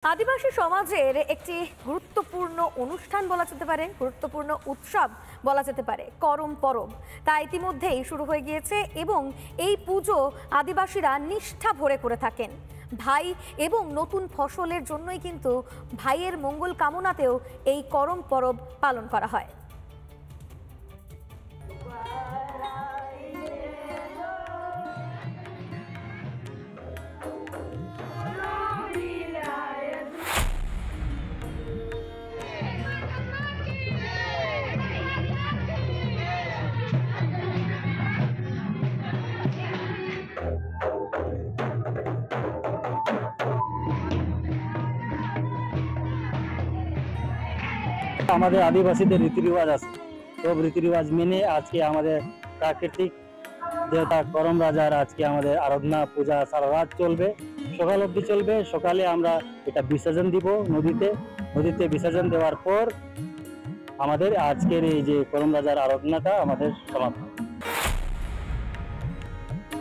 আদিবাসী সমাজের একটি গুরুত্বপূর্ণ অনুষ্ঠান বলা যেতে পারে, গুরুত্বপূর্ণ উৎসব বলা যেতে পারে করম পরব। তা ইতিমধ্যেই শুরু হয়ে গিয়েছে এবং এই পুজো আদিবাসীরা নিষ্ঠা ভরে করে থাকেন। ভাই এবং নতুন ফসলের জন্যই কিন্তু ভাইয়ের মঙ্গল কামনাতেও এই করম পরব পালন করা হয়। আমাদের আদিবাসীদের রীতি রিওয়াজ আছে, সব রীতি রিওয়াজ মেনে আজকে আমাদের প্রাকৃতিক দেবতা করম রাজার আজকে আমাদের আরাধনা পূজা সারা রাত চলবে, সকাল অবধি চলবে। সকালে আমরা এটা বিসর্জন দিব নদীতে বিসর্জন দেওয়ার পর আমাদের আজকের এই যে করম রাজার আরাধনাটা আমাদের সমাপ্ত।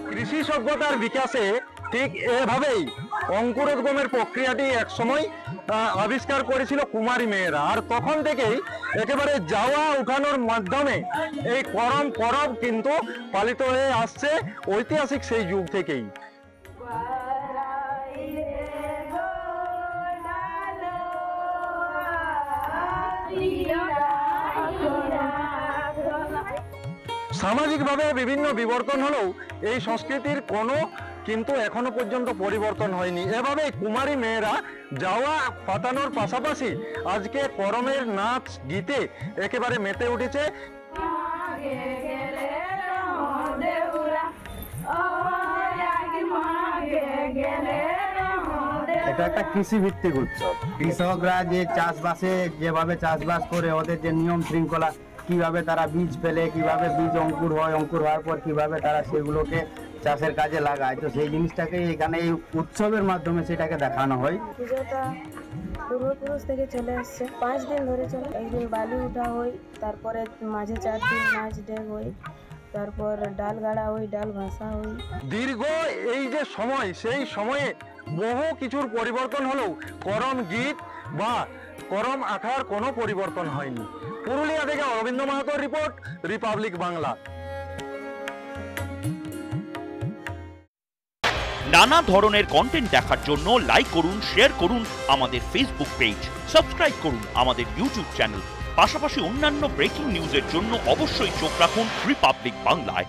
কৃষি সভ্যতার বিকাশে ঠিক এভাবেই অঙ্কুরোদ্গমের প্রক্রিয়াটি একসময় আবিষ্কার করেছিল কুমারী মেয়েরা, আর তখন থেকেই একেবারে যাওয়া উঠানোর মাধ্যমে এই করম পরব কিন্তু পালিত হয়ে আসছে ঐতিহাসিক সেই যুগ থেকেই। সামাজিকভাবে বিভিন্ন বিবর্তন হলেও এই সংস্কৃতির কোনো কিন্তু এখনো পর্যন্ত পরিবর্তন হয়নি। এভাবে কুমারী মেয়েরা যাওয়া পাতানোর পাশাপাশি আজকে করমের নাচ গীতে একেবারে মেতে উঠেছে। এটা একটা কৃষি ভিত্তিক উৎসব। কৃষকরা যে চাষবাসে যেভাবে চাষবাস করে ওদের যে নিয়ম শৃঙ্খলা, কিভাবে তারা বীজ ফেলে, কিভাবে বীজ অঙ্কুর হয়, অঙ্কুর হওয়ার পর কিভাবে তারা সেগুলোকে চাষের কাজে লাগায়, তো সেই জিনিসটাকে এখানে এই উৎসবের মাধ্যমে সেটাকে দেখানো হয়। পুজোটা পূর্বপুরুষ থেকে চলে আসছে, 5 দিন ধরে চলে। একদিন বালি উঠা হয়, তারপরে মাঝে 4 দিন নাচ ডেক হয়, তারপর ডাল গাড়া হয়, ডাল ভাসা হয়। দীর্ঘ এই যে সময়, সেই সময়ে বহু কিছুর পরিবর্তন হলেও করম গীত বা করম আঁকার কোনো পরিবর্তন হয়নি। পুরুলিয়া থেকে অরবিন্দ মাহাতোর রিপোর্ট, রিপাবলিক বাংলা। নানা ধরনের কন্টেন্ট দেখার জন্য লাইক করুন, শেয়ার করুন আমাদের ফেসবুক পেজ, সাবস্ক্রাইব করুন আমাদের ইউটিউব চ্যানেল। পাশাপাশি অন্যান্য ব্রেকিং নিউজের জন্য অবশ্যই চোখ রাখুন রিপাবলিক বাংলায়।